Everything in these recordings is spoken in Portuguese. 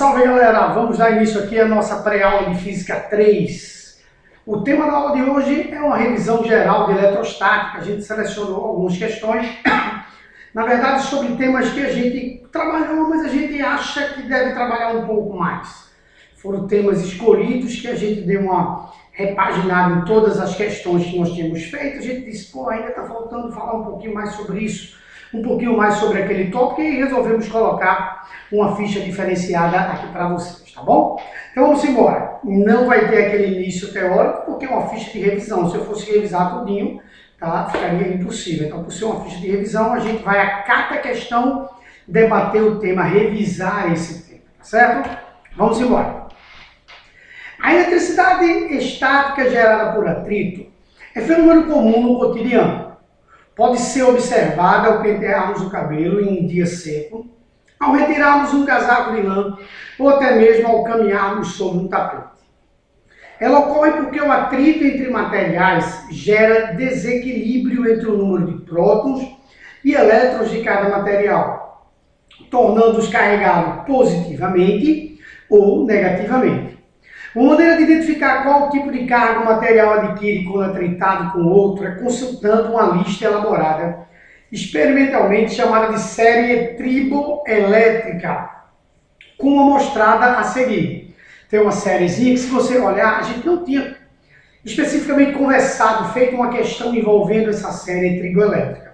salve galera! Vamos dar início aqui à nossa pré-aula de Física 3. O tema da aula de hoje é uma revisão geral de eletrostática. A gente selecionou algumas questões, na verdade sobre temas que a gente trabalhou, mas a gente acha que deve trabalhar um pouco mais. Foram temas escolhidos que a gente deu uma repaginada em todas as questões que nós tínhamos feito. A gente disse, pô, ainda está faltando falar um pouquinho mais sobre isso, um pouquinho mais sobre aquele tópico, e resolvemos colocar uma ficha diferenciada aqui para vocês, tá bom? Então vamos embora. Não vai ter aquele início teórico, porque é uma ficha de revisão. Se eu fosse revisar tudinho, tá, ficaria impossível. Então, por ser uma ficha de revisão, a gente vai a cada questão debater o tema, revisar esse tema, tá certo? Vamos embora. A eletricidade estática gerada por atrito é fenômeno comum no cotidiano. Pode ser observada ao pentearmos o cabelo em um dia seco, ao retirarmos um casaco de lã ou até mesmo ao caminharmos sobre um tapete. Ela ocorre porque o atrito entre materiais gera desequilíbrio entre o número de prótons e elétrons de cada material, tornando-os carregados positivamente ou negativamente. Uma maneira de identificar qual tipo de carga o material adquire quando atritado com outro é consultando uma lista elaborada experimentalmente chamada de série triboelétrica, como mostrada a seguir. Tem uma sériezinha que, se você olhar, a gente não tinha especificamente conversado, feito uma questão envolvendo essa série triboelétrica.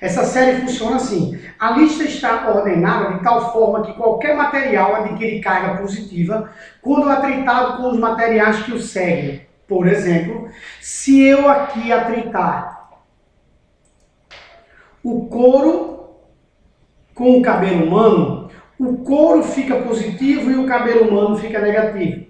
Essa série funciona assim: a lista está ordenada de tal forma que qualquer material adquire carga positiva quando atritado com os materiais que o seguem. Por exemplo, se eu aqui atritar o couro com o cabelo humano, o couro fica positivo e o cabelo humano fica negativo.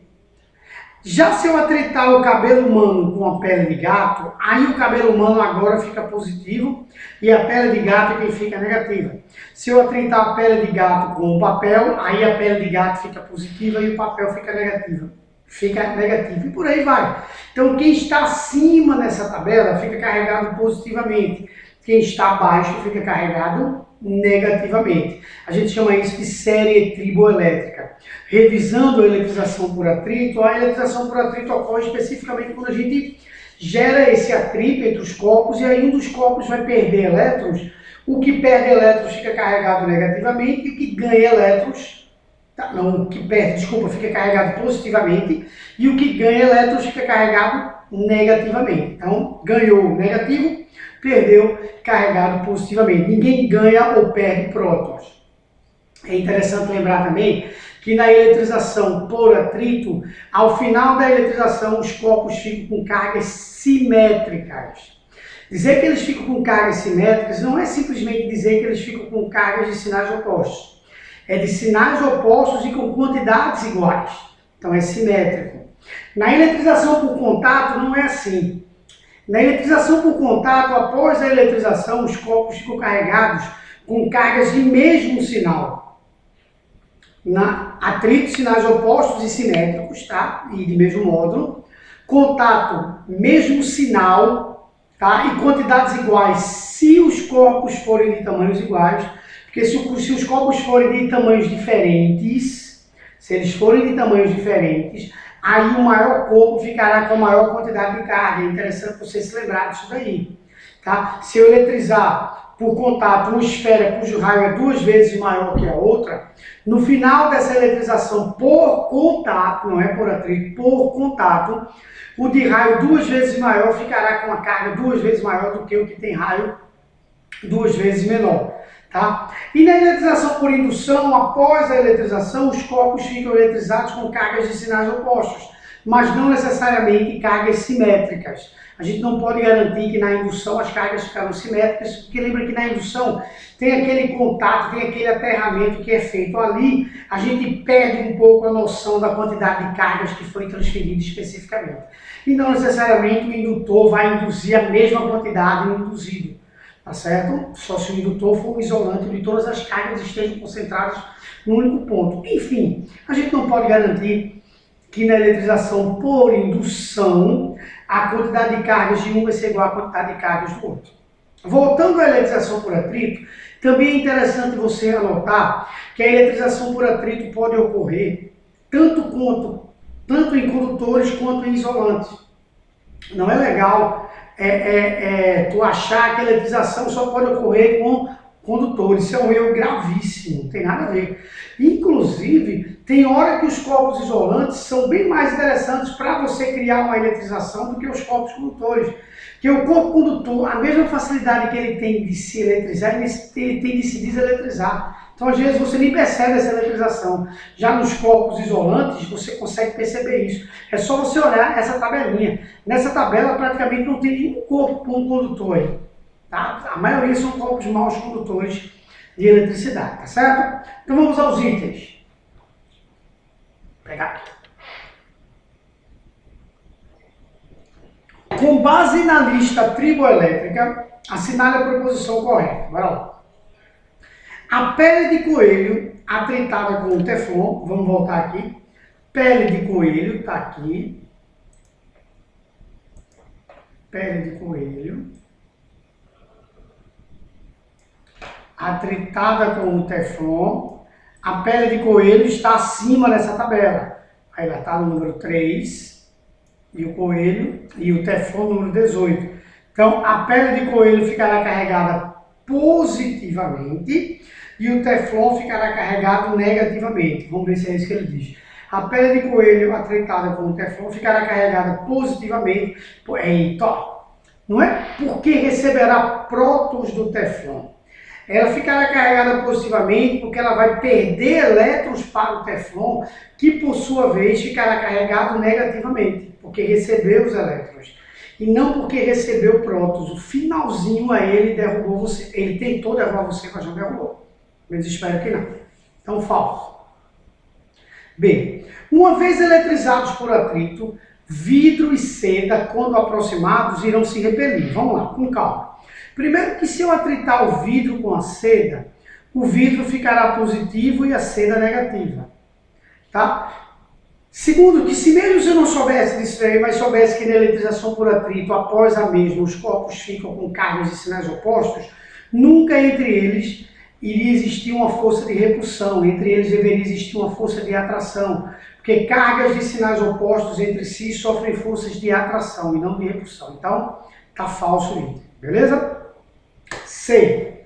Já se eu atritar o cabelo humano com a pele de gato, aí o cabelo humano agora fica positivo e a pele de gato é quem fica negativa. Se eu atritar a pele de gato com o papel, aí a pele de gato fica positiva e o papel fica negativo. E por aí vai. Então quem está acima nessa tabela fica carregado positivamente. Quem está abaixo fica carregado negativamente. A gente chama isso de série triboelétrica. Revisando a eletrização por atrito, a eletrização por atrito ocorre especificamente quando a gente gera esse atrito entre os corpos e aí um dos corpos vai perder elétrons. O que perde elétrons fica carregado negativamente e o que ganha elétrons, fica carregado positivamente e o que ganha elétrons fica carregado negativamente. Então, ganhou negativo, perdeu carregado positivamente. Ninguém ganha ou perde prótons. É interessante lembrar também que na eletrização por atrito, ao final da eletrização, os corpos ficam com cargas simétricas. Dizer que eles ficam com cargas simétricas não é simplesmente dizer que eles ficam com cargas de sinais opostos. É de sinais opostos e com quantidades iguais. Então é simétrico. Na eletrização por contato não é assim. Na eletrização por contato, após a eletrização, os corpos ficam carregados com cargas de mesmo sinal. Na atrito, sinais opostos e simétricos, tá? E de mesmo módulo. Contato, mesmo sinal, tá? E quantidades iguais, se os corpos forem de tamanhos iguais. Porque se os corpos forem de tamanhos diferentes, aí o maior corpo ficará com a maior quantidade de carga. É interessante você se lembrar disso daí. Tá? Se eu eletrizar por contato uma esfera cujo raio é 2 vezes maior que a outra, no final dessa eletrização por contato, não é por atrito, por contato, o de raio 2 vezes maior ficará com a carga 2 vezes maior do que o que tem raio 2 vezes menor. Tá? E na eletrização por indução, após a eletrização, os corpos ficam eletrizados com cargas de sinais opostos, mas não necessariamente cargas simétricas. A gente não pode garantir que na indução as cargas ficarão simétricas, porque lembra que na indução tem aquele contato, tem aquele aterramento que é feito ali, a gente perde um pouco a noção da quantidade de cargas que foi transferida especificamente. E não necessariamente o indutor vai induzir a mesma quantidade no induzido. Tá certo? Só se o indutor for um isolante onde todas as cargas estejam concentradas num único ponto. Enfim, a gente não pode garantir que na eletrização por indução a quantidade de cargas de um vai ser igual à quantidade de cargas do outro. Voltando à eletrização por atrito, Também é interessante você anotar que a eletrização por atrito pode ocorrer tanto em condutores quanto em isolantes. Não é legal tu achar que a eletrização só pode ocorrer com condutores. Isso é um erro gravíssimo, não tem nada a ver. Inclusive, tem hora que os corpos isolantes são bem mais interessantes para você criar uma eletrização do que os corpos condutores. Porque o corpo condutor, a mesma facilidade que ele tem de se eletrizar, ele tem de se deseletrizar. Então, às vezes, você nem percebe essa eletrização. Já nos corpos isolantes, você consegue perceber isso. É só você olhar essa tabelinha. Nessa tabela, praticamente não tem nenhum corpo condutor aí. Tá? A maioria são corpos maus condutores de eletricidade, tá certo? Então, vamos aos itens. Vou pegar aqui. Com base na lista triboelétrica, assinale a proposição correta. Bora lá. A pele de coelho atritada com o teflon, vamos voltar aqui. Pele de coelho, está aqui. Pele de coelho. Atritada com o teflon. A pele de coelho está acima dessa tabela. Aí ela está no número 3. E o coelho e o teflon número 18. Então, a pele de coelho ficará carregada positivamente e o teflon ficará carregado negativamente. Vamos ver se é isso que ele diz. A pele de coelho atritada com o teflon ficará carregada positivamente. Eita! Não é porque receberá prótons do teflon. Ela ficará carregada positivamente porque ela vai perder elétrons para o teflon, que por sua vez ficará carregado negativamente, porque recebeu os elétrons. E não porque recebeu prótons. O finalzinho a ele derrubou você. Ele tentou derrubar você, mas não derrubou. Mas espero que não. Então, falso. B. Uma vez eletrizados por atrito, vidro e seda, quando aproximados, irão se repelir. Vamos lá, com calma. Primeiro que se eu atritar o vidro com a seda, o vidro ficará positivo e a seda negativa. Tá? Segundo, que se mesmo eu não soubesse disso aí, mas soubesse que na eletrização por atrito, após a mesma, os corpos ficam com cargas e sinais opostos, nunca entre eles iria existir uma força de repulsão, entre eles deveria existir uma força de atração, porque cargas de sinais opostos entre si sofrem forças de atração e não de repulsão. Então, tá falso o item, beleza? C.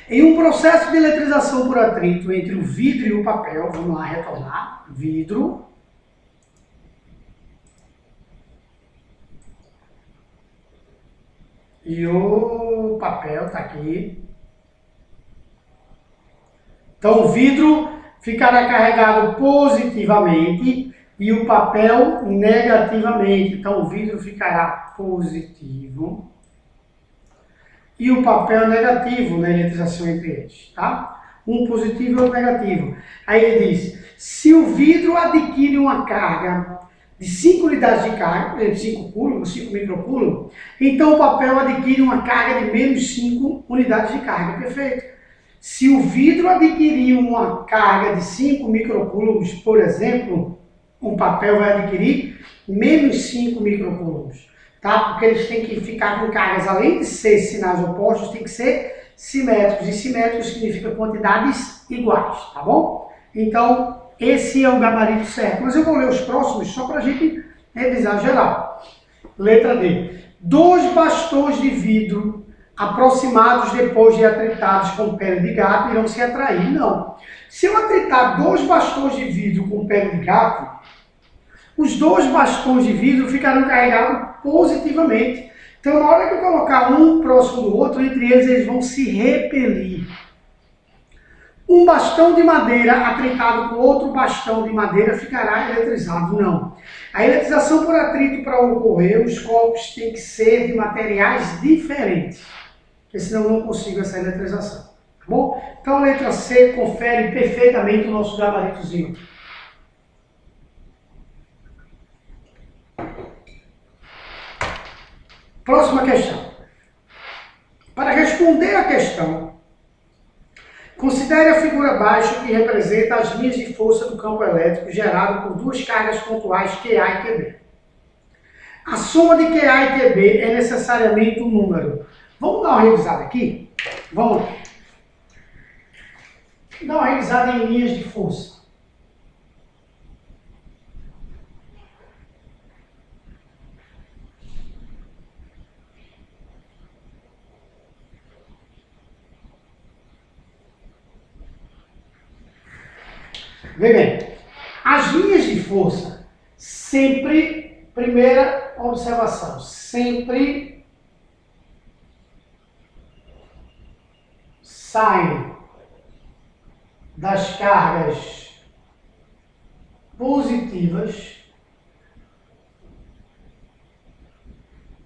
Em um processo de eletrização por atrito entre o vidro e o papel, vamos lá retornar, vidro, e o papel está aqui. Então o vidro ficará carregado positivamente e o papel negativamente. Então o vidro ficará positivo e o papel negativo na eletrização entre eles, tá? Um positivo e outro negativo. Aí ele diz, se o vidro adquire uma carga de 5 unidades de carga, por exemplo, 5 coulombs, 5 microcoulombs, então o papel adquire uma carga de menos 5 unidades de carga, perfeito. Se o vidro adquirir uma carga de 5 microcoulombs, por exemplo, o papel vai adquirir menos 5 microcoulombs. Tá? Porque eles têm que ficar com cargas, além de ser sinais opostos, tem que ser simétricos. E simétricos significa quantidades iguais, tá bom? Então, esse é o gabarito certo. Mas eu vou ler os próximos só para a gente revisar geral. Letra D. 2 bastões de vidro aproximados depois de atritados com pele de gato irão se atrair. Não. Se eu atritar 2 bastões de vidro com pele de gato, os 2 bastões de vidro ficarão carregados positivamente. Então, na hora que eu colocar um próximo do outro, entre eles vão se repelir. Um bastão de madeira atritado com outro bastão de madeira ficará eletrizado. Não. A eletrização por atrito, para ocorrer, os corpos têm que ser de materiais diferentes, porque senão eu não consigo essa eletrização. Tá bom? Então, a letra C confere perfeitamente o nosso gabaritozinho. Próxima questão. Para responder a questão, considere a figura abaixo que representa as linhas de força do campo elétrico gerado por 2 cargas pontuais QA e QB. A soma de QA e QB é necessariamente um número. Vamos dar uma revisada aqui? Vamos lá. Dá uma revisada em linhas de força. Vê bem, as linhas de força sempre, primeira observação, sempre saem das cargas positivas,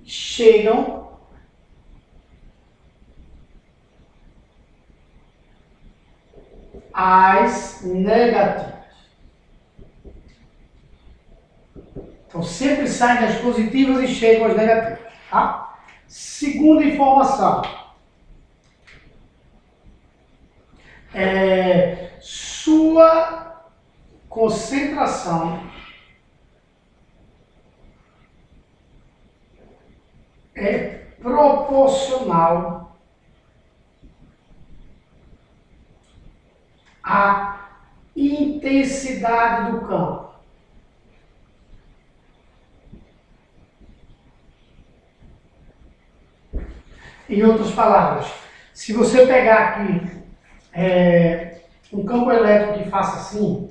chegam às negativas. Então sempre saem das positivas e chegam às negativas. Tá? Segunda informação. Sua concentração é proporcional à intensidade do campo. Em outras palavras, se você pegar aqui um campo elétrico que faça assim,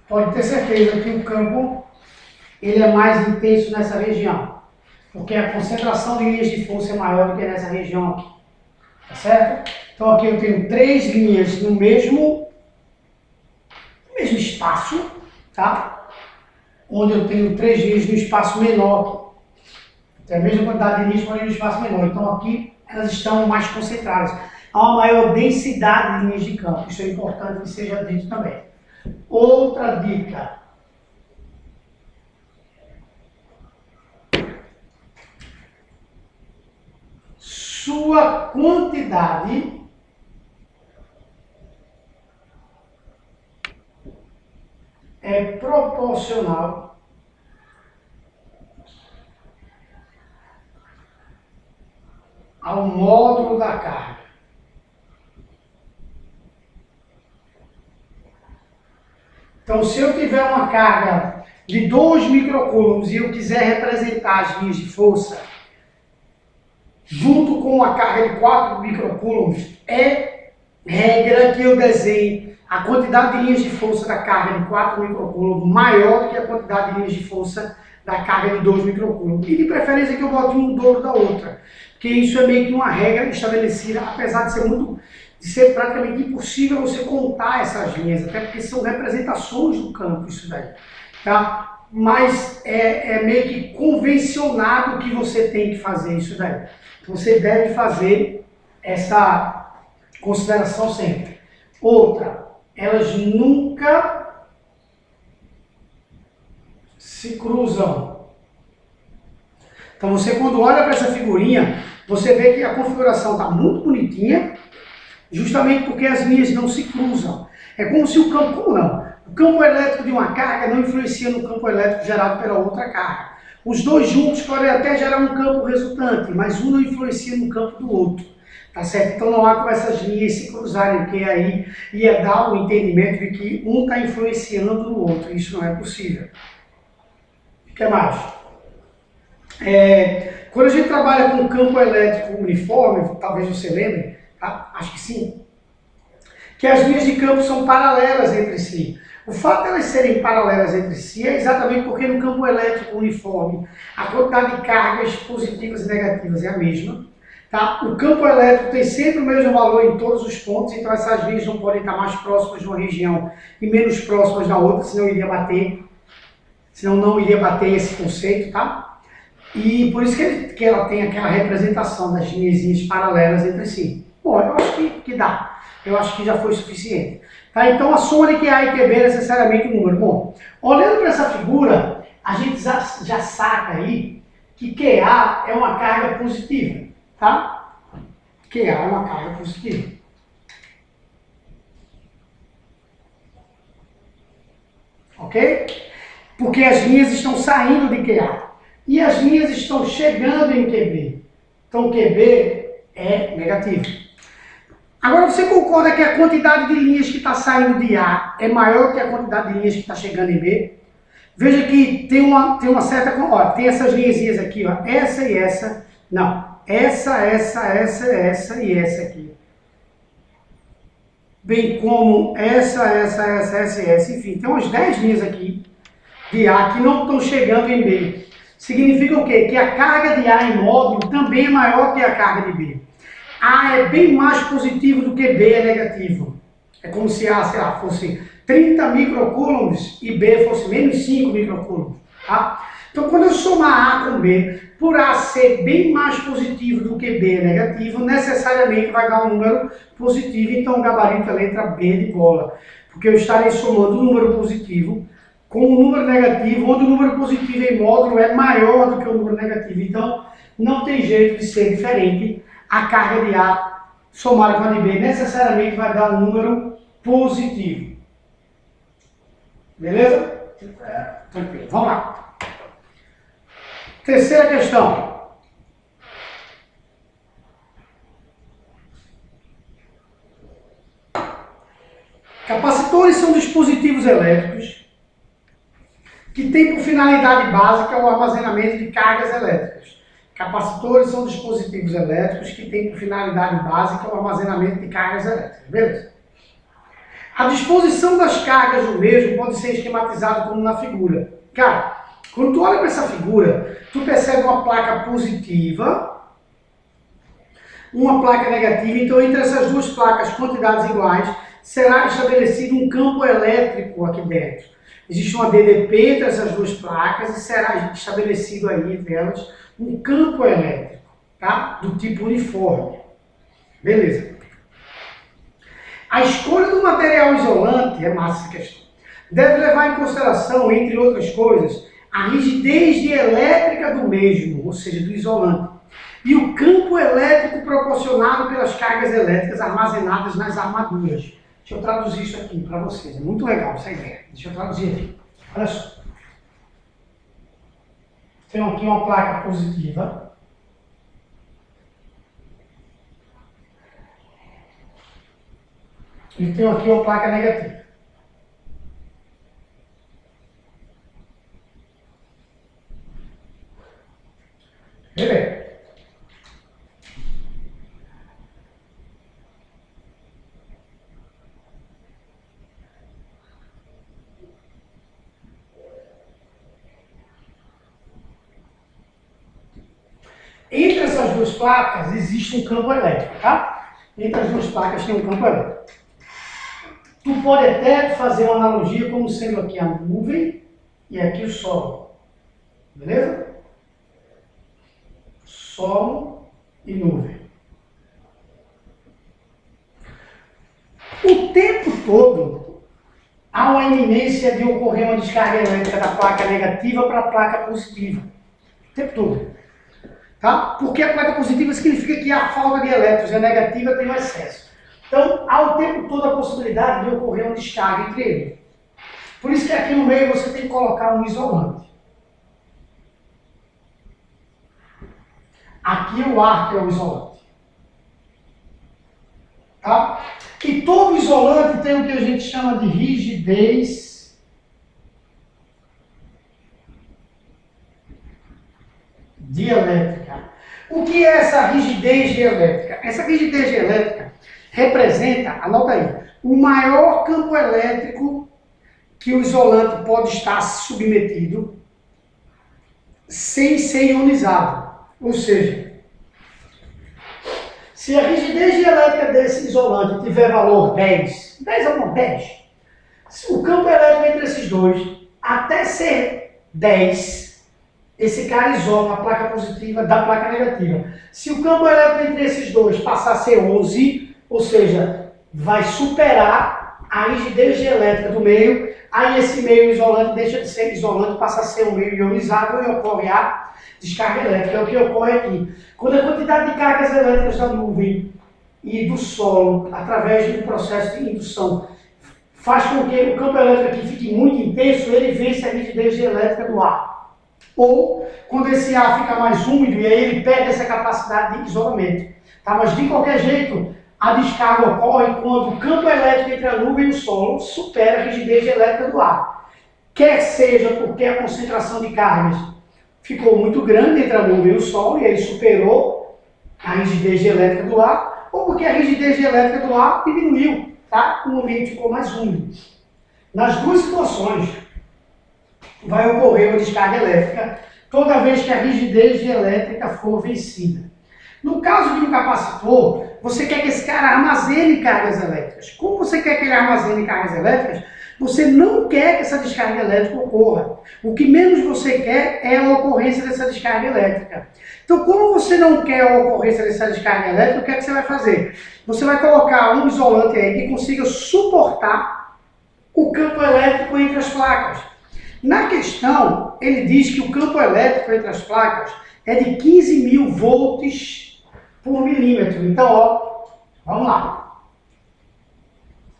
pode ter certeza que o campo ele é mais intenso nessa região, porque a concentração de linhas de força é maior do que nessa região aqui, tá certo? Então aqui eu tenho 3 linhas no mesmo espaço, tá? Onde eu tenho 3 linhas no espaço menor. Tem a mesma quantidade de linhas, porém no espaço menor. Então aqui elas estão mais concentradas. Há uma maior densidade de linhas de campo. Isso é importante que seja dito também. Outra dica. Sua quantidade é proporcional ao módulo da carga. Então, se eu tiver uma carga de 2 microcoulombs e eu quiser representar as linhas de força junto com uma carga de 4 microcoulombs, é regra que eu desenhe a quantidade de linhas de força da carga de 4 microcoulombs maior do que a quantidade de linhas de força da carga de 2 microcoulombs. E de preferência que eu bote um do dobro da outra. Porque isso é meio que uma regra estabelecida, apesar de ser praticamente impossível você contar essas linhas, até porque são representações do campo isso daí, tá? Mas é meio que convencionado que você tem que fazer isso daí. Então você deve fazer essa consideração sempre. Outra, elas nunca se cruzam. Então você quando olha para essa figurinha, você vê que a configuração está muito bonitinha, justamente porque as linhas não se cruzam. É como se o campo, como não? O campo elétrico de uma carga não influencia no campo elétrico gerado pela outra carga. Os dois juntos podem até gerar um campo resultante, mas um não influencia no campo do outro. Tá certo? Então não há como essas linhas se cruzarem, porque aí ia dar o entendimento de que um está influenciando no outro. Isso não é possível. O que mais? Quando a gente trabalha com campo elétrico uniforme, talvez você lembre, tá? Acho que sim, que as linhas de campo são paralelas entre si. O fato de elas serem paralelas entre si é exatamente porque no campo elétrico uniforme a quantidade de cargas positivas e negativas é a mesma. Tá? O campo elétrico tem sempre o mesmo valor em todos os pontos, então essas linhas não podem estar mais próximas de uma região e menos próximas da outra, senão não iria bater esse conceito, tá? E por isso que ela tem aquela representação das linhazinhas paralelas entre si. Bom, eu acho que dá. Eu acho que já foi suficiente. Tá? Então a soma de QA e QB é necessariamente um número. Bom, olhando para essa figura, a gente já saca aí que QA é uma carga positiva. Tá? QA é uma carga positiva. Ok? Porque as linhas estão saindo de QA. E as linhas estão chegando em QB. Então o QB é negativo. Agora você concorda que a quantidade de linhas que está saindo de A é maior que a quantidade de linhas que está chegando em B? Veja que tem uma certa... Ó, tem essas linhazinhas aqui, ó, essa e essa. Não, essa e essa aqui. Bem como essa e essa. Enfim, tem umas 10 linhas aqui de A que não estão chegando em B. Significa o quê? Que a carga de A em módulo também é maior que a carga de B. A é bem mais positivo do que B é negativo. É como se A, sei lá, fosse 30 microcoulombs e B fosse menos 5 microcoulombs. Tá? Então, quando eu somar A com B, por A ser bem mais positivo do que B é negativo, necessariamente vai dar um número positivo. Então, o gabarito é a letra B de bola. Porque eu estarei somando um número positivo com um número negativo, onde o número positivo em módulo é maior do que o número negativo. Então, não tem jeito de ser diferente. A carga de A somada com a de B necessariamente vai dar um número positivo. Beleza? Tranquilo. Vamos lá. Terceira questão. Capacitores são dispositivos elétricos que têm por finalidade básica o armazenamento de cargas elétricas. Capacitores são dispositivos elétricos que têm por finalidade básica o armazenamento de cargas elétricas. Beleza? A disposição das cargas do mesmo pode ser esquematizada como na figura. Cara, quando tu olha para essa figura, tu percebe uma placa positiva, uma placa negativa. Então, entre essas duas placas, quantidades iguais, será estabelecido um campo elétrico aqui dentro. Existe uma DDP entre essas duas placas e será estabelecido aí entre elas um campo elétrico, tá? Do tipo uniforme. Beleza. A escolha do material isolante, é massa essa questão, deve levar em consideração, entre outras coisas, a rigidez dielétrica do mesmo, ou seja, do isolante, e o campo elétrico proporcionado pelas cargas elétricas armazenadas nas armaduras. Deixa eu traduzir isso aqui para vocês, é muito legal essa ideia. Deixa eu traduzir aqui. Olha só. Tenho aqui uma placa positiva. E tenho aqui uma placa negativa. Beleza. Entre essas duas placas existe um campo elétrico, tá? Entre as duas placas tem um campo elétrico. Tu pode até fazer uma analogia como sendo aqui a nuvem e aqui o solo. Beleza? Solo e nuvem. O tempo todo há uma iminência de ocorrer uma descarga elétrica da placa negativa para a placa positiva. O tempo todo. Tá? Porque a placa positiva significa que há falta de elétrons e a negativa tem o excesso. Então, há o tempo todo a possibilidade de ocorrer uma descarga entre eles. Por isso que aqui no meio você tem que colocar um isolante. Aqui o ar que é o isolante. Tá? E todo isolante tem o que a gente chama de rigidez dielétrica. O que é essa rigidez dielétrica? Essa rigidez dielétrica representa, anota aí, o maior campo elétrico que o isolante pode estar submetido sem ser ionizado. Ou seja, se a rigidez dielétrica desse isolante tiver valor 10 a 10, o campo elétrico entre esses dois, até ser 10, esse cara isola a placa positiva da placa negativa. Se o campo elétrico entre esses dois passar a ser 11, ou seja, vai superar a rigidez dielétrica do meio, aí esse meio isolante deixa de ser isolante, passa a ser um meio ionizável e ocorre a descarga elétrica. É o que ocorre aqui. Quando a quantidade de cargas elétricas da nuvem e do solo, através de um processo de indução, faz com que o campo elétrico aqui fique muito intenso, ele vence a rigidez dielétrica do ar. ou quando esse ar fica mais úmido e aí ele perde essa capacidade de isolamento. Tá? Mas de qualquer jeito, a descarga ocorre quando o campo elétrico entre a nuvem e o solo supera a rigidez elétrica do ar. Quer seja porque a concentração de cargas ficou muito grande entre a nuvem e o solo e ele superou a rigidez elétrica do ar, ou porque a rigidez elétrica do ar diminuiu, tá? O ambiente ficou mais úmido. Nas duas situações, vai ocorrer uma descarga elétrica toda vez que a rigidez elétrica for vencida. No caso de um capacitor, você quer que esse cara armazene cargas elétricas. Como você quer que ele armazene cargas elétricas, você não quer que essa descarga elétrica ocorra. O que menos você quer é a ocorrência dessa descarga elétrica. Então, como você não quer a ocorrência dessa descarga elétrica, o que é que você vai fazer? Você vai colocar um isolante aí que consiga suportar o campo elétrico entre as placas. Na questão, ele diz que o campo elétrico entre as placas é de 15.000 volts por milímetro. Então, ó, vamos lá.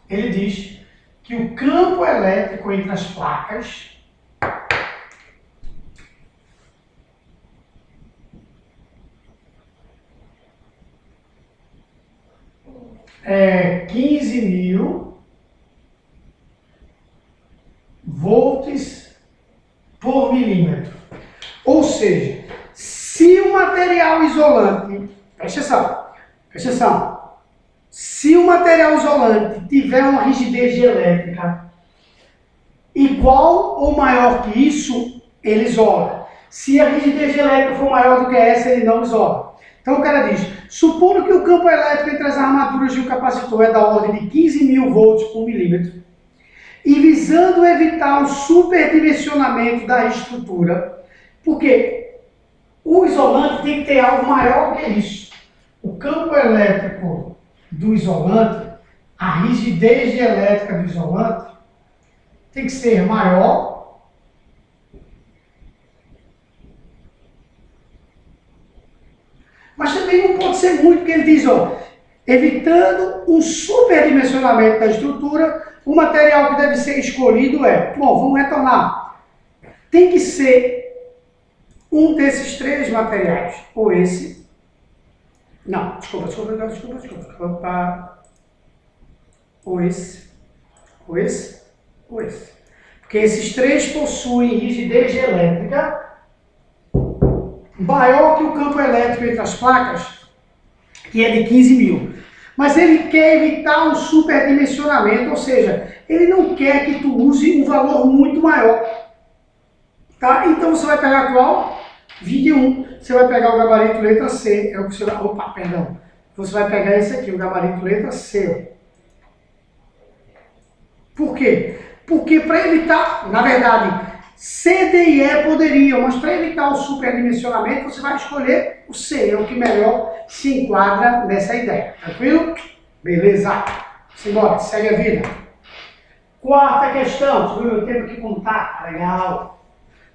Ele diz que o campo elétrico entre as placas é 15.000 volts por milímetro. Ou seja, se o material isolante, presta atenção, se o material isolante tiver uma rigidez elétrica igual ou maior que isso, ele isola. Se a rigidez elétrica for maior do que essa, ele não isola. Então o cara diz, supondo que o campo elétrico entre as armaduras de um capacitor é da ordem de 15.000 volts por milímetro, e visando evitar o superdimensionamento da estrutura, porque o isolante tem que ter algo maior que isso. O campo elétrico do isolante, a rigidez elétrica do isolante, tem que ser maior mas também não pode ser muito, porque ele diz, ó, evitando um superdimensionamento da estrutura, o material que deve ser escolhido é, bom, vamos retornar, tem que ser um desses três materiais, ou esse, não, desculpa, ou esse, porque esses três possuem rigidez elétrica maior que o campo elétrico entre as placas, que é de 15.000. Mas ele quer evitar um superdimensionamento, ou seja, ele não quer que tu use um valor muito maior. Tá? Então você vai pegar qual? 21. Você vai pegar o gabarito letra C. É o que você vai... Opa, perdão. Você vai pegar esse aqui, o gabarito letra C. Por quê? Porque para evitar, na verdade, C, D e E poderiam, mas para evitar o superdimensionamento, você vai escolher o C, é o que melhor se enquadra nessa ideia. Tranquilo? Beleza. Simbora, segue a vida. Quarta questão. Deixa eu ver o meu tempo aqui como tá. Legal.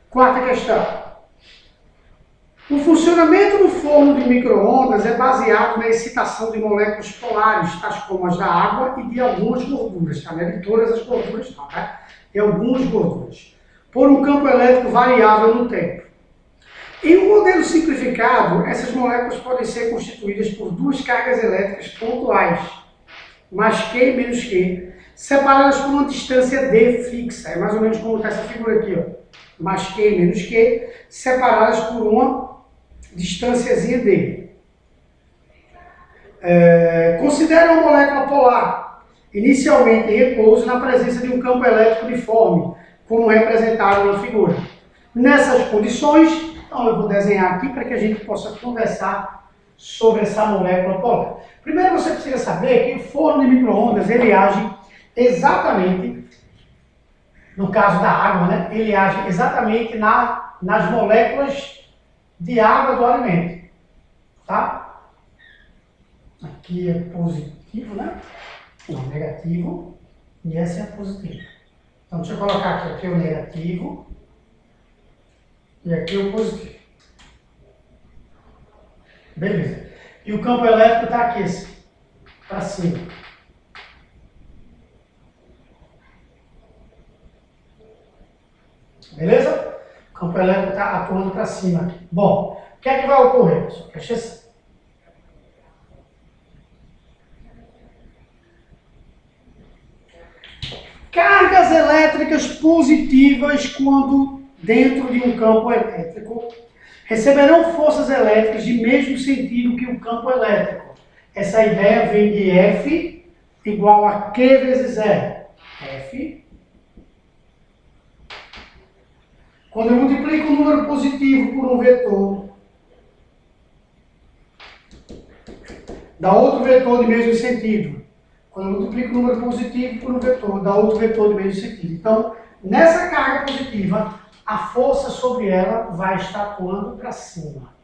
Quarta questão. O funcionamento do forno de micro-ondas é baseado na excitação de moléculas polares, tais como as da água e de algumas gorduras, tá? Não é de todas as gorduras, não, tá? De algumas gorduras, por um campo elétrico variável no tempo. Em um modelo simplificado, essas moléculas podem ser constituídas por duas cargas elétricas pontuais, mais Q e menos Q, separadas por uma distância D fixa. É mais ou menos como está essa figura aqui, ó. Mais Q e menos Q, separadas por uma distânciazinha D. Considera uma molécula polar, inicialmente em repouso, na presença de um campo elétrico uniforme, como representado na figura. Nessas condições, então eu vou desenhar aqui para que a gente possa conversar sobre essa molécula polar. Primeiro você precisa saber que o forno de micro-ondas, ele age exatamente, no caso da água, né, ele age exatamente nas moléculas de água do alimento. Tá? Aqui é positivo, né? Não, negativo. E essa é a positiva. Então, deixa eu colocar aqui. Aqui é o negativo. E aqui é o positivo. Beleza. E o campo elétrico está aqui, assim, para cima. Beleza? O campo campo elétrico está atuando para cima aqui. Bom, o que é que vai ocorrer, pessoal? Presta atenção. Cargas elétricas positivas quando dentro de um campo elétrico receberão forças elétricas de mesmo sentido que o campo elétrico. Essa ideia vem de F igual a Q vezes E. F. Quando eu multiplico um número positivo por um vetor, dá outro vetor de mesmo sentido. Quando eu multiplico um número positivo por um vetor, dá outro vetor de mesmo sentido. Então, nessa carga positiva, a força sobre ela vai estar atuando para cima.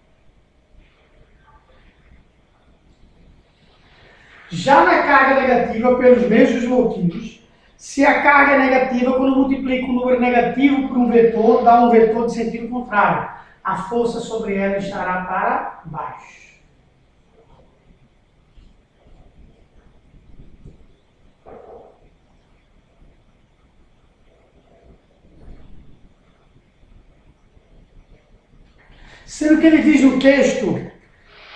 Já na carga negativa, pelos mesmos motivos, se a carga é negativa, quando eu multiplico um número negativo por um vetor, dá um vetor de sentido contrário. A força sobre ela estará para baixo. Sendo que ele diz no texto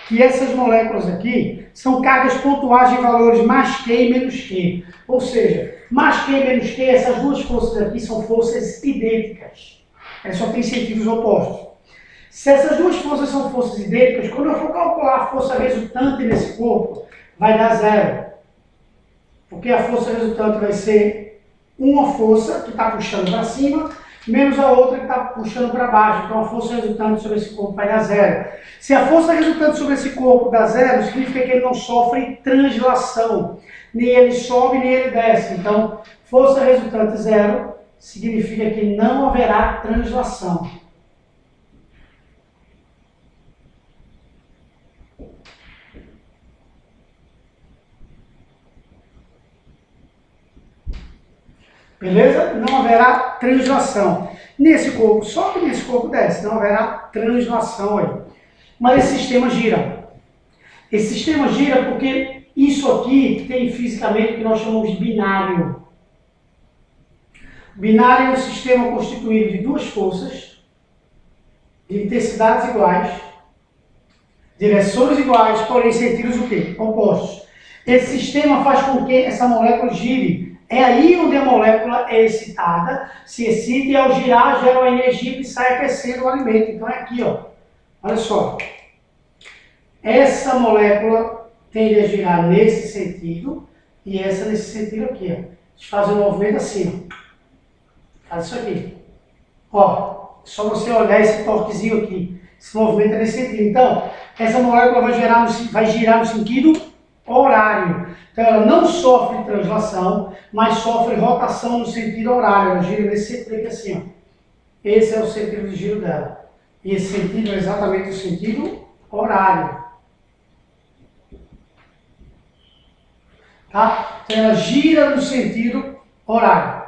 que essas moléculas aqui são cargas pontuais de valores mais Q e menos Q. Ou seja, mais Q e menos Q, essas duas forças aqui são forças idênticas. Elas só têm sentidos opostos. Se essas duas forças são forças idênticas, quando eu for calcular a força resultante nesse corpo, vai dar zero. Porque a força resultante vai ser uma força que está puxando para cima, menos a outra que está puxando para baixo. Então a força resultante sobre esse corpo vai dar zero. Se a força resultante sobre esse corpo dá zero, significa que ele não sofre translação. Nem ele sobe, nem ele desce. Então, força resultante zero significa que não haverá translação. Beleza? Não haverá translação. Nesse corpo sobe, nesse corpo desce. Não haverá translação aí. Mas esse sistema gira. Esse sistema gira porque isso aqui tem fisicamente o que nós chamamos de binário. Binário é um sistema constituído de duas forças, de intensidades iguais, direções iguais, porém sentidos o quê? Opostos. Esse sistema faz com que essa molécula gire. É aí onde a molécula é excitada, se excita e ao girar gera uma energia que sai aquecendo o alimento. Então é aqui, ó. Olha só. Essa molécula tende a girar nesse sentido e essa nesse sentido aqui, ó. A gente faz um movimento assim, ó. Faz isso aqui. Ó, só você olhar esse torquezinho aqui. Esse movimento é nesse sentido. Então, essa molécula vai girar no sentido horário. Então ela não sofre translação, mas sofre rotação no sentido horário. Ela gira nesse sentido aqui assim, ó. Esse é o sentido de giro dela. E esse sentido é exatamente o sentido horário. Tá? Então ela gira no sentido horário.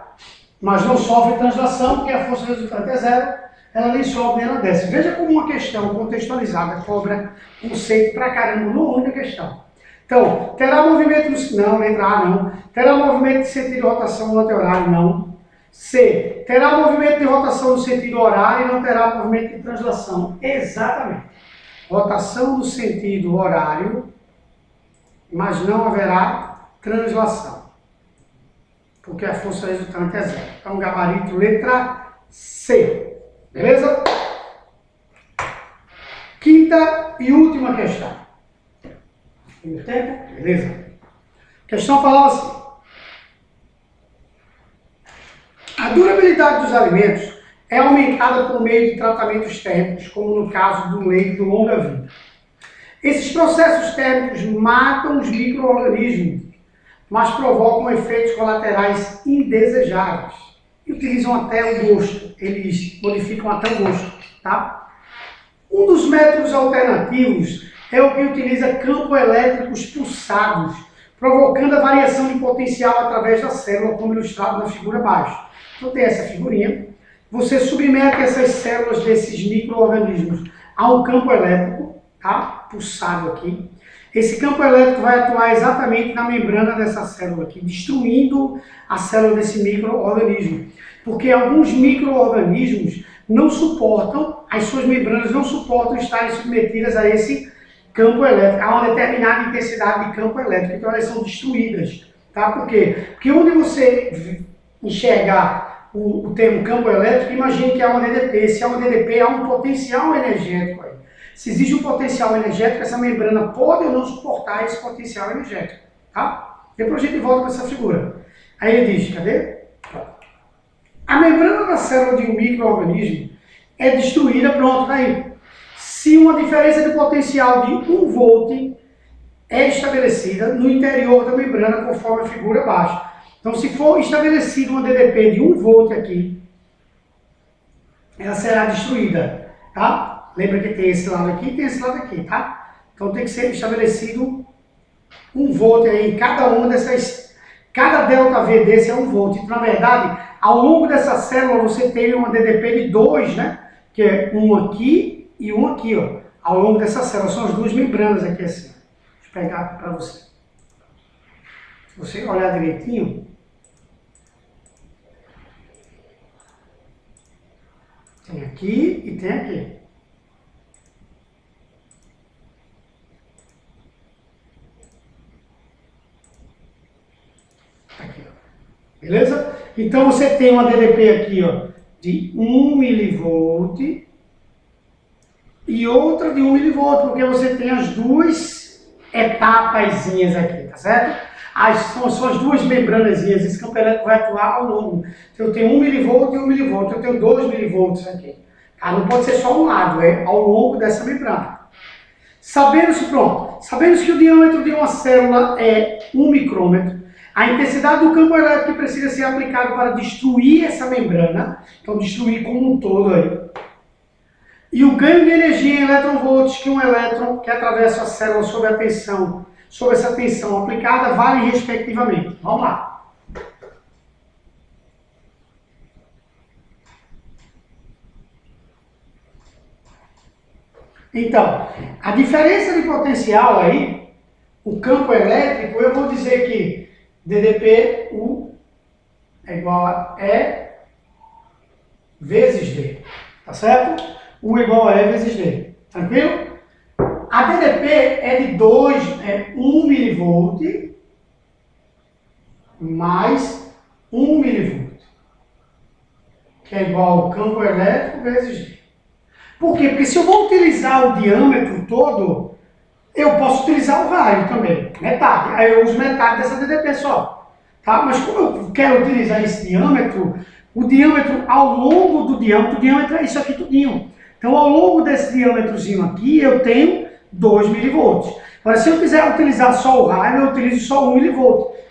Mas não sofre translação, porque a força resultante é zero. Ela nem sobe nem ela desce. Veja como uma questão contextualizada cobra conceito pra caramba numa única questão. Então, terá movimento no... Não, letra A não. Terá movimento de sentido de rotação no anti-horário? Não. C. Terá movimento de rotação no sentido horário e não terá movimento de translação? Exatamente. Rotação no sentido horário, mas não haverá translação. Porque a força resultante é zero. Então, gabarito letra C. Beleza? Quinta e última questão. Tem tempo? Beleza. A questão falava assim. A durabilidade dos alimentos é aumentada por meio de tratamentos térmicos, como no caso do leite de longa vida. Esses processos térmicos matam os micro-organismos, mas provocam efeitos colaterais indesejáveis. E utilizam até o gosto. Eles modificam até o gosto. Tá? Um dos métodos alternativos é o que utiliza campos elétricos pulsados, provocando a variação de potencial através da célula, como ilustrado na figura abaixo. Então tem essa figurinha. Você submete essas células desses micro-organismos a um campo elétrico, tá? Pulsado aqui. Esse campo elétrico vai atuar exatamente na membrana dessa célula aqui, destruindo a célula desse micro-organismo. Porque alguns micro-organismos não suportam, as suas membranas não suportam estarem submetidas a esse campo elétrico, a uma determinada intensidade de campo elétrico, então elas são destruídas. Tá? Por quê? Porque onde você enxergar o termo campo elétrico, imagine que é uma DDP. Se é uma DDP, há um potencial energético aí. Se existe um potencial energético, essa membrana pode ou não suportar esse potencial energético. Tá? Depois a gente volta para essa figura. Aí ele diz, cadê? A membrana da célula de um micro-organismo é destruída, pronto, tá aí. Se uma diferença de potencial de 1 volt é estabelecida no interior da membrana, conforme a figura abaixo. Então, se for estabelecida uma DDP de 1 volt aqui, ela será destruída, tá? Lembra que tem esse lado aqui e tem esse lado aqui, tá? Então, tem que ser estabelecido 1 volt aí em cada uma dessas. Cada ΔV desse é 1 volt. Então, na verdade, ao longo dessa célula você tem uma DDP de 2, né? Que é um aqui e um aqui, ó. Ao longo dessa célula. São as duas membranas aqui assim. Deixa eu pegar para você. Se você olhar direitinho, tem aqui e tem aqui. Aqui, ó. Beleza? Então você tem uma DDP aqui, ó, de 1 mV e outra de 1 mV, porque você tem as duas etapazinhas aqui, tá certo? São as duas membranazinhas, esse campo elétrico vai atuar ao longo. Então eu tenho 1 mV e 1 mV, eu tenho 2 mV aqui. Tá? Não pode ser só um lado, é ao longo dessa membrana. Sabendo-se que o diâmetro de uma célula é 1 micrômetro, a intensidade do campo elétrico que precisa ser aplicado para destruir essa membrana, então destruir como um todo aí, e o ganho de energia em eletronvolts que um elétron que atravessa a célula sob essa tensão aplicada vale respectivamente. Vamos lá. Então, a diferença de potencial aí, o campo elétrico, eu vou dizer que DDP U é igual a E vezes D, tá certo? U é igual a E vezes D, tranquilo? A DDP é de 1 mV mais 1 mV, que é igual ao campo elétrico vezes D. Por quê? Porque se eu vou utilizar o diâmetro todo, eu posso utilizar o raio também, metade. Aí eu uso metade dessa DDP só. Tá? Mas como eu quero utilizar esse diâmetro, o diâmetro ao longo do diâmetro, o diâmetro é isso aqui tudinho. Então ao longo desse diâmetrozinho aqui, eu tenho 2 mV. Agora, se eu quiser utilizar só o raio, eu utilizo só 1 mV.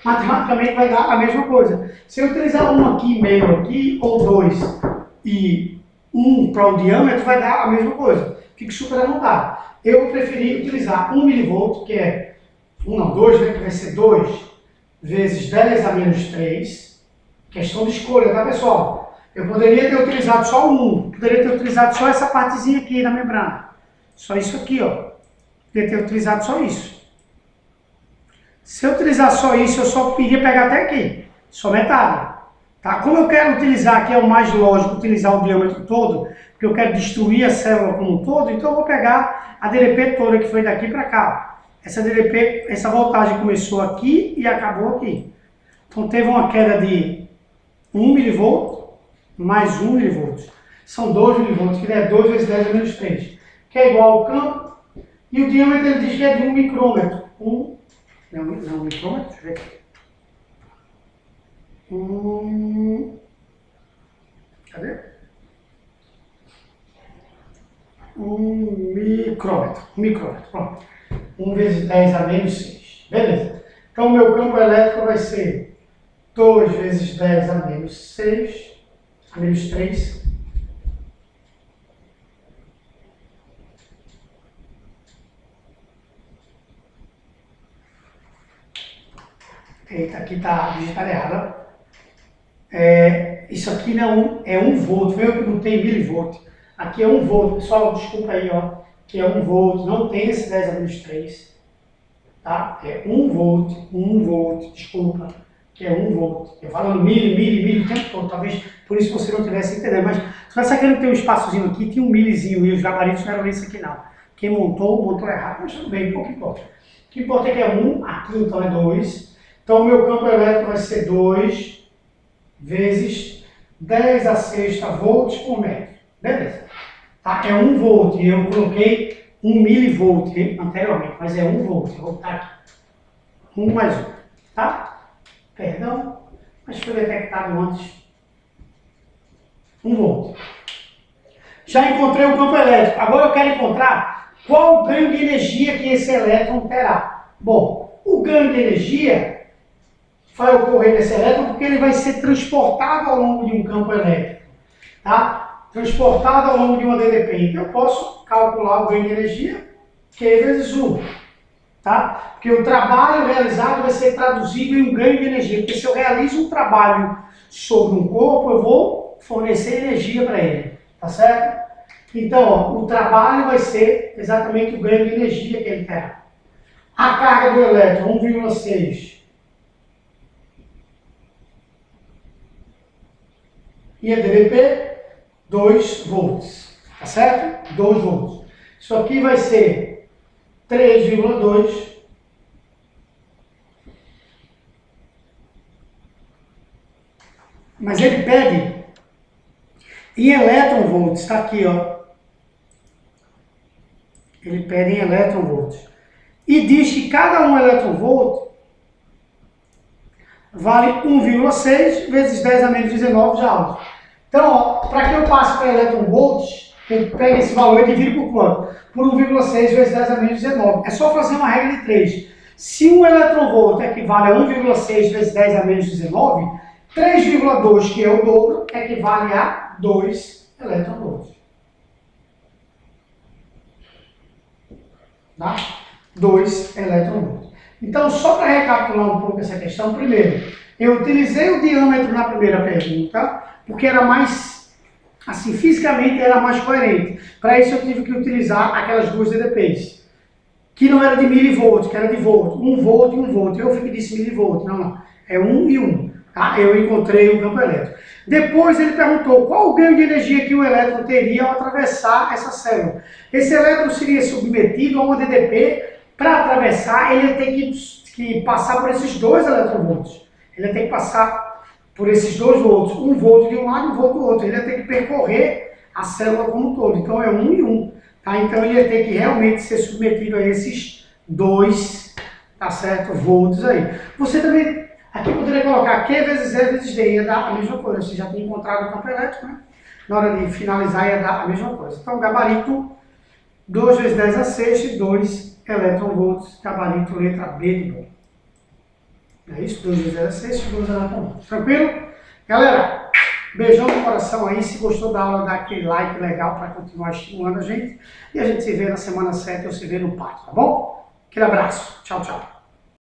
Matematicamente vai dar a mesma coisa. Se eu utilizar um aqui, meio aqui, ou 2 e 1 para o diâmetro, vai dar a mesma coisa. Fique super à vontade. Eu preferi utilizar 1 mV, que é 2, né, que vai ser 2 vezes 10 a menos 3. Questão de escolha, tá, pessoal? Eu poderia ter utilizado só 1, poderia ter utilizado só essa partezinha aqui da membrana. Só isso aqui, ó. Poderia ter utilizado só isso. Se eu utilizar só isso, eu só iria pegar até aqui, só metade. Tá? Como eu quero utilizar, que é o mais lógico, utilizar o diâmetro todo, porque eu quero destruir a célula como um todo, então eu vou pegar a DDP toda que foi daqui para cá. Essa DDP, essa voltagem começou aqui e acabou aqui. Então teve uma queda de 1 mV mais 1 mV. São 2 mV, que é 2 vezes 10 a menos 3, que é igual ao campo. E o diâmetro ele diz que é de 1 micrômetro. Não, micrômetro, deixa eu ver aqui. Cadê? 1 micrômetro. 1 micrômetro, pronto. 1 vezes 10 a menos 6. Beleza. Então o meu campo elétrico vai ser 2 vezes 10 a menos 6, a menos 3. Eita, aqui está digitado errado. Isso aqui não é 1 volt, viu? Que não tem milivolt. Aqui é 1 volt, pessoal, desculpa aí, ó. Que é 1 volt, não tem esse 10 a menos 3. tá? É 1 volt, desculpa, que é 1 volt. Eu falando milho o tempo todo, talvez por isso você não tivesse entendendo, mas se você querendo ter um espaçozinho aqui, tinha um milhozinho e os gabaritos não eram isso aqui não. Quem montou errado, mas tudo bem, pouco importa. O que importa é que é 1, aqui então é 2. Então o meu campo elétrico vai ser 2 vezes 10 a sexta volts por metro. Beleza. Tá? É 1 volt e eu coloquei 1 milivolt anteriormente, mas é 1 volt. Eu vou botar aqui. 1 mais 1. Tá? Perdão, mas foi detectado antes. 1 volt. Já encontrei o campo elétrico. Agora eu quero encontrar qual o ganho de energia que esse elétron terá. Bom, o ganho de energia vai ocorrer nesse elétron porque ele vai ser transportado ao longo de um campo elétrico. Tá? Transportado ao longo de uma DDP. Então eu posso calcular o ganho de energia, Q vezes 1. Tá? Porque o trabalho realizado vai ser traduzido em um ganho de energia. Porque se eu realizo um trabalho sobre um corpo, eu vou fornecer energia para ele. Tá certo? Então, ó, o trabalho vai ser exatamente o ganho de energia que ele terá. A carga do elétron, 1,6. E a DDP, 2 volts. Tá certo? 2 volts. Isso aqui vai ser 3,2. Mas ele pede em elétron-volts, está aqui, ó. Ele pede em elétron-volts. E diz que cada um elétron-volt vale 1,6 vezes 10 a menos 19 joules. Então, para que eu passe para elétron-volts, eu pego esse valor e divido por quanto? Por 1,6 vezes 10 a menos 19. É só fazer uma regra de 3. Se um elétron-volt equivale a 1,6 vezes 10 a menos 19, 3,2, que é o dobro, equivale a 2 elétron-volts. Tá? 2 elétron-volts. Então, só para recapitular um pouco essa questão, primeiro, eu utilizei o diâmetro na primeira pergunta, porque era mais, assim, fisicamente era mais coerente. Para isso eu tive que utilizar aquelas duas DDPs, que não era de milivolt, que era de volt. 1 volt e 1 volt. Eu disse milivolt, não. É 1 e 1. Tá? Eu encontrei o campo elétrico. Depois ele perguntou qual o ganho de energia que o elétron teria ao atravessar essa célula. Esse elétron seria submetido a uma DDP. Para atravessar, ele ia ter que passar por esses 2 eletronvolts. Ele ia ter que passar por esses 2 volts. 1 volt de um lado e 1 volt do outro. Ele ia ter que percorrer a célula como um todo. Então é 1 e 1. Tá? Então ele ia ter que realmente ser submetido a esses 2, tá certo, volts aí. Você também... Aqui eu poderia colocar Q vezes E vezes D, ia dar a mesma coisa. Você já tem encontrado o campo elétrico, né? Na hora de finalizar ia dar a mesma coisa. Então, gabarito, 2 vezes 10 a sexta e 2 elétron-volts, gabarito letra B de bom. É isso, 2 vezes 10 a sexta e 2 elétron-volts. Tranquilo? Galera, beijão no coração aí. Se gostou da aula, dá aquele like legal para continuar estimulando a gente. E a gente se vê na semana 7 ou se vê no parque, tá bom? Aquele abraço. Tchau, tchau.